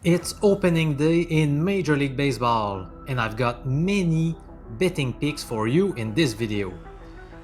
It's opening day in Major League Baseball, and I've got many betting picks for you in this video.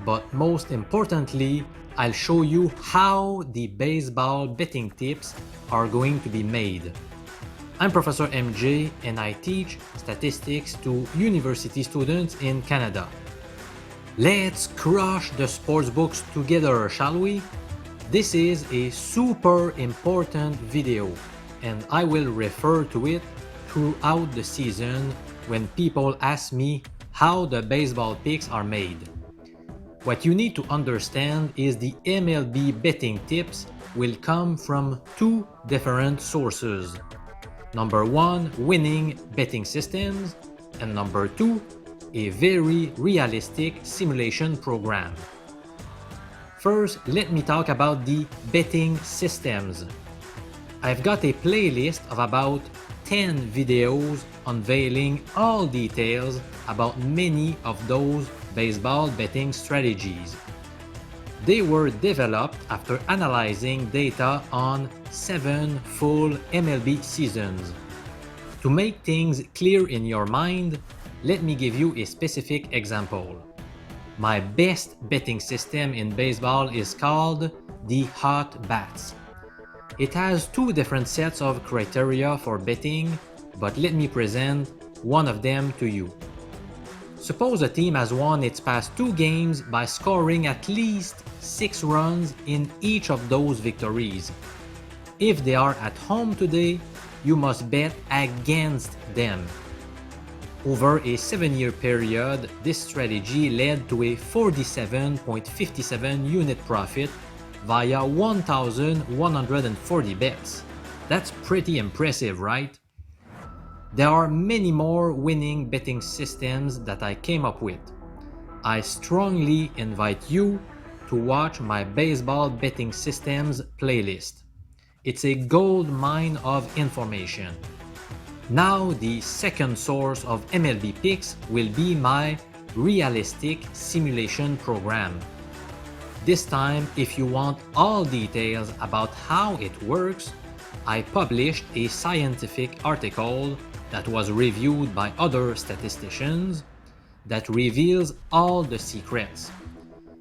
But most importantly, I'll show you how the baseball betting tips are going to be made. I'm Professor MJ and I teach statistics to university students in Canada. Let's crush the sportsbooks together, shall we? This is a super important video, and I will refer to it throughout the season when people ask me how the baseball picks are made. What you need to understand is the MLB betting tips will come from two different sources. Number one, winning betting systems, and number two, a very realistic simulation program. First, let me talk about the betting systems. I've got a playlist of about 10 videos unveiling all details about many of those baseball betting strategies. They were developed after analyzing data on 7 full MLB seasons. To make things clear in your mind, let me give you a specific example. My best betting system in baseball is called the Hot Bats. It has two different sets of criteria for betting, but let me present one of them to you. Suppose a team has won its past 2 games by scoring at least 6 runs in each of those victories. If they are at home today, you must bet against them. Over a 7-year period, this strategy led to a 47.57 unit profit via 1,140 bets. That's pretty impressive, right? There are many more winning betting systems that I came up with. I strongly invite you to watch my baseball betting systems playlist. It's a gold mine of information. Now the second source of MLB picks will be my realistic simulation program. This time, if you want all details about how it works, I published a scientific article that was reviewed by other statisticians that reveals all the secrets.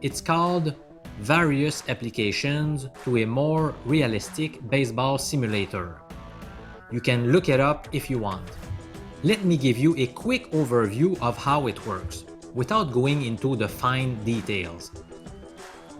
It's called Various Applications to a More Realistic Baseball Simulator. You can look it up if you want. Let me give you a quick overview of how it works, without going into the fine details.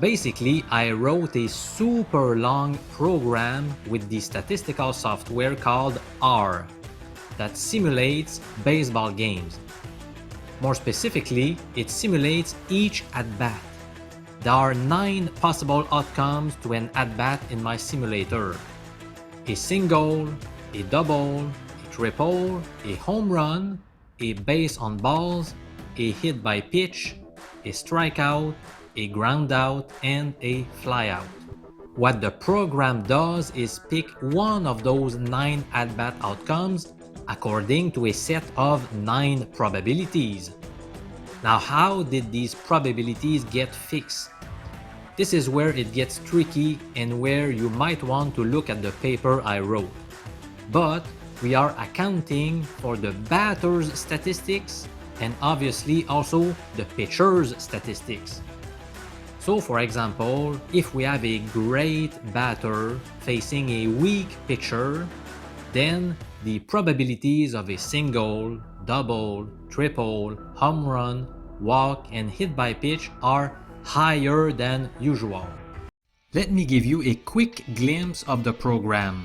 Basically, I wrote a super long program with the statistical software called R that simulates baseball games. More specifically, it simulates each at-bat. There are 9 possible outcomes to an at-bat in my simulator. A single, a double, a triple, a home run, a base on balls, a hit by pitch, a strikeout, a ground out, and a flyout. What the program does is pick one of those 9 at-bat outcomes according to a set of 9 probabilities. Now, how did these probabilities get fixed? This is where it gets tricky and where you might want to look at the paper I wrote. But we are accounting for the batter's statistics and obviously also the pitcher's statistics. So for example, if we have a great batter facing a weak pitcher, then the probabilities of a single, double, triple, home run, walk, and hit by pitch are higher than usual. Let me give you a quick glimpse of the program.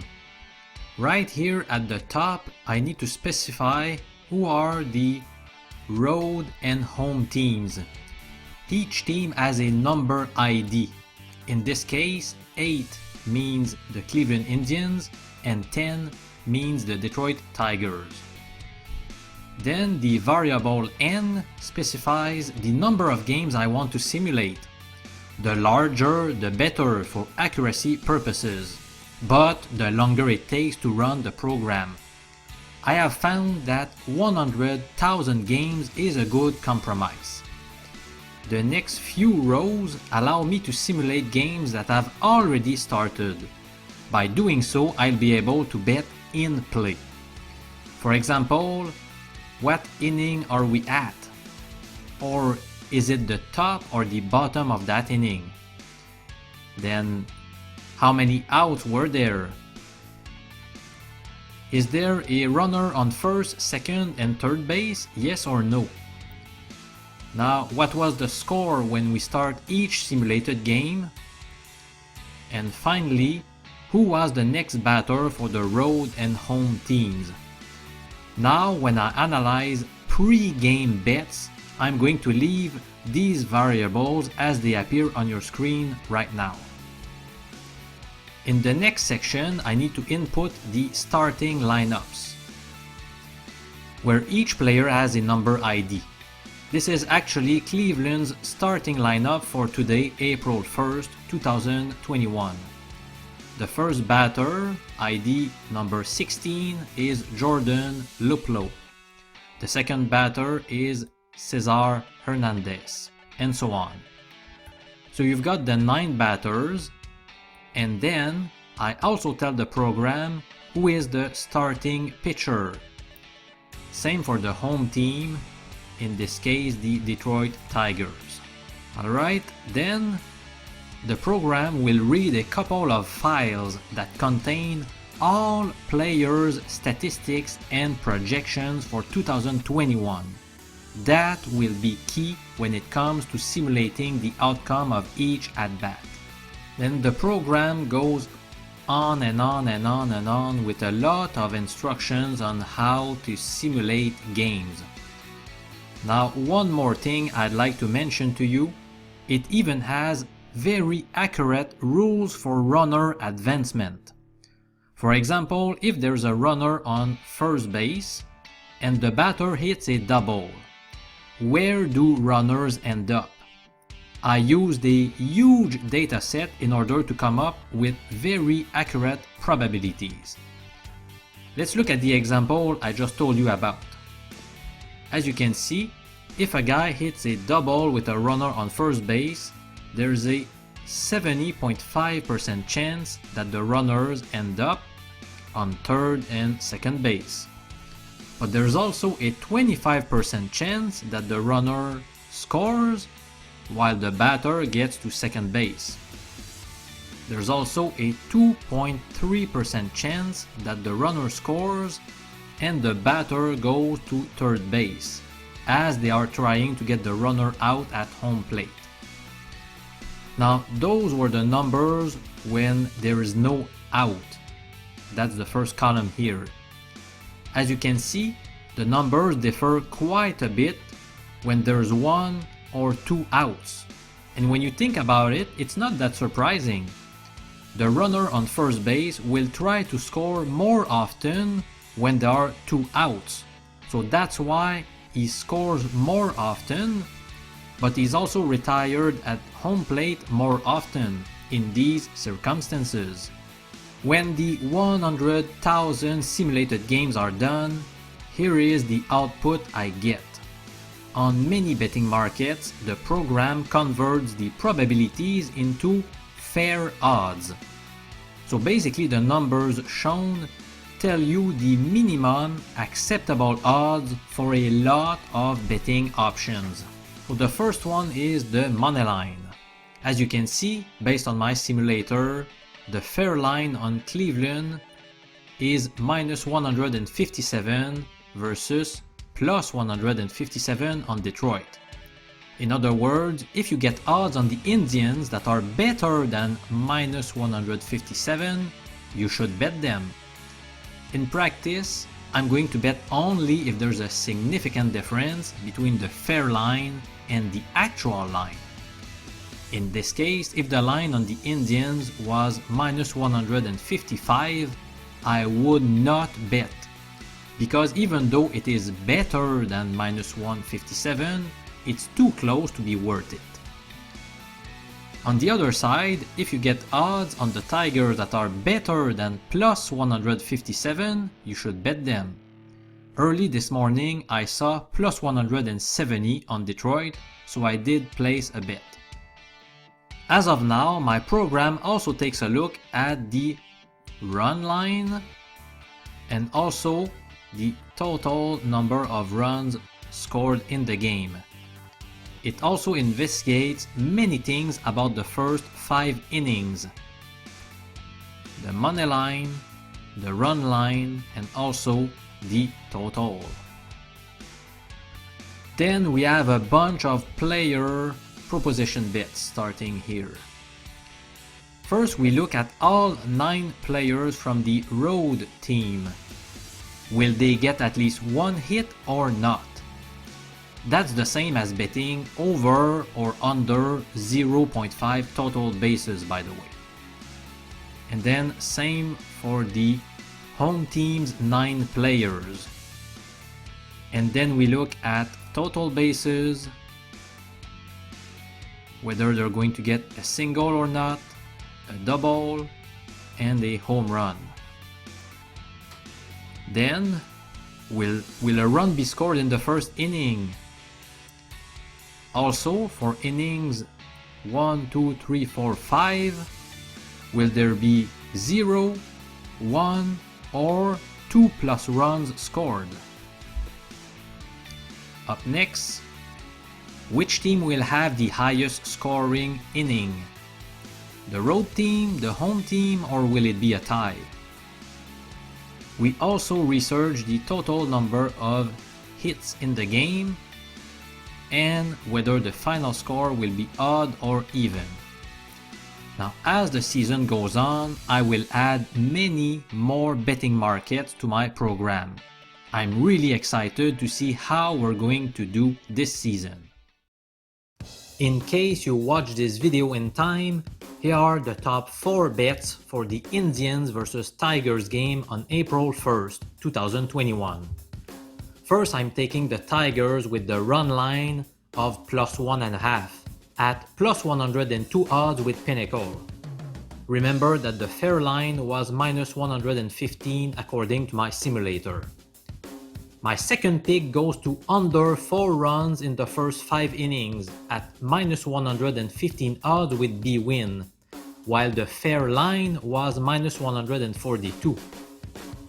Right here at the top, I need to specify who are the road and home teams. Each team has a number ID. In this case, 8 means the Cleveland Indians and 10 means the Detroit Tigers. Then the variable n specifies the number of games I want to simulate. The larger, the better for accuracy purposes, but the longer it takes to run the program. I have found that 100,000 games is a good compromise. The next few rows allow me to simulate games that have already started. By doing so, I'll be able to bet in play. For example, what inning are we at? Or is it the top or the bottom of that inning? Then, how many outs were there? Is there a runner on first, second, and third base? Yes or no? Now, what was the score when we start each simulated game? And finally, who was the next batter for the road and home teams? Now, when I analyze pre-game bets, I'm going to leave these variables as they appear on your screen right now. In the next section, I need to input the starting lineups, where each player has a number ID. This is actually Cleveland's starting lineup for today, April 1st, 2021. The first batter, ID number 16, is Jordan Luplow. The second batter is Cesar Hernandez, and so on. So you've got the 9 batters, and then I also tell the program who is the starting pitcher. Same for the home team, in this case the Detroit Tigers. Alright, then the program will read a couple of files that contain all players' statistics and projections for 2021. That will be key when it comes to simulating the outcome of each at-bat. Then the program goes on and on and on and on with a lot of instructions on how to simulate games. Now, one more thing I'd like to mention to you, it even has very accurate rules for runner advancement. For example, if there's a runner on first base and the batter hits a double, where do runners end up? I used a huge data set in order to come up with very accurate probabilities. Let's look at the example I just told you about. As you can see, if a guy hits a double with a runner on first base, there's a 70.5% chance that the runners end up on third and second base. But there's also a 25% chance that the runner scores while the batter gets to second base. There's also a 2.3% chance that the runner scores and the batter goes to third base, as they are trying to get the runner out at home plate. Now, those were the numbers when there is no out. That's the first column here. As you can see, the numbers differ quite a bit when there's 1 or 2 outs. And when you think about it, it's not that surprising. The runner on first base will try to score more often when there are 2 outs. So that's why he scores more often, but he's also retired at home plate more often in these circumstances. When the 100,000 simulated games are done, here is the output I get. On many betting markets, the program converts the probabilities into fair odds. So basically the numbers shown tell you the minimum acceptable odds for a lot of betting options. So the first one is the money line. As you can see, based on my simulator, the fair line on Cleveland is minus 157 versus plus 157 on Detroit. In other words, if you get odds on the Indians that are better than minus 157, you should bet them. In practice, I'm going to bet only if there's a significant difference between the fair line and the actual line. In this case, if the line on the Indians was minus 155, I would not bet, because even though it is better than minus 157, it's too close to be worth it. On the other side, if you get odds on the Tigers that are better than plus 157, you should bet them. Early this morning, I saw plus 170 on Detroit, so I did place a bet. As of now, my program also takes a look at the run line, and also the total number of runs scored in the game. It also investigates many things about the first 5 innings, the money line, the run line, and also the total. Then we have a bunch of player proposition bets starting here. First, we look at all 9 players from the road team. Will they get at least 1 hit or not? That's the same as betting over or under 0.5 total bases, by the way. And then same for the home team's 9 players. And then we look at total bases, whether they're going to get a single or not, a double, and a home run. Then, will a run be scored in the first inning? Also, for innings 1, 2, 3, 4, 5, will there be 0, 1, or 2+ runs scored? Up next, which team will have the highest scoring inning? The road team, the home team, or will it be a tie? We also research the total number of hits in the game and whether the final score will be odd or even. Now, as the season goes on, I will add many more betting markets to my program. I'm really excited to see how we're going to do this season. In case you watched this video in time, here are the top 4 bets for the Indians versus Tigers game on April 1st, 2021. First, I'm taking the Tigers with the run line of +1.5 at +102 odds with Pinnacle. Remember that the fair line was -115 according to my simulator. My second pick goes to under 4 runs in the first 5 innings at -115 odds with B-Win, while the fair line was -142.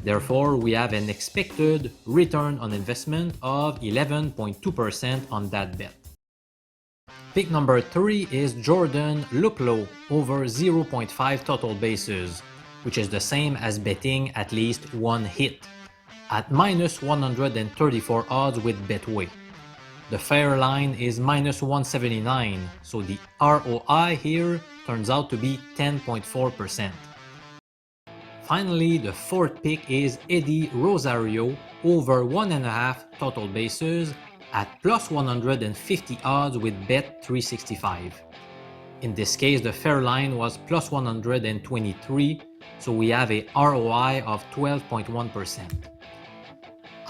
Therefore, we have an expected return on investment of 11.2% on that bet. Pick number 3 is Jordan Luplow over 0.5 total bases, which is the same as betting at least 1 hit, at -134 odds with Betway. The fair line is -179, so the ROI here turns out to be 10.4%. Finally, the fourth pick is Eddie Rosario over 1.5 total bases at +150 odds with Bet365. In this case, the fair line was +123, so we have a ROI of 12.1%.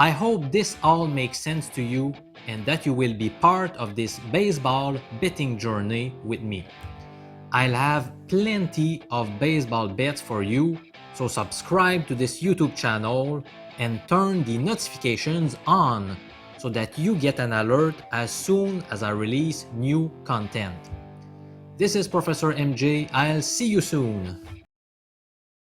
I hope this all makes sense to you and that you will be part of this baseball betting journey with me. I'll have plenty of baseball bets for you, so subscribe to this YouTube channel and turn the notifications on so that you get an alert as soon as I release new content. This is Professor MJ. I'll see you soon.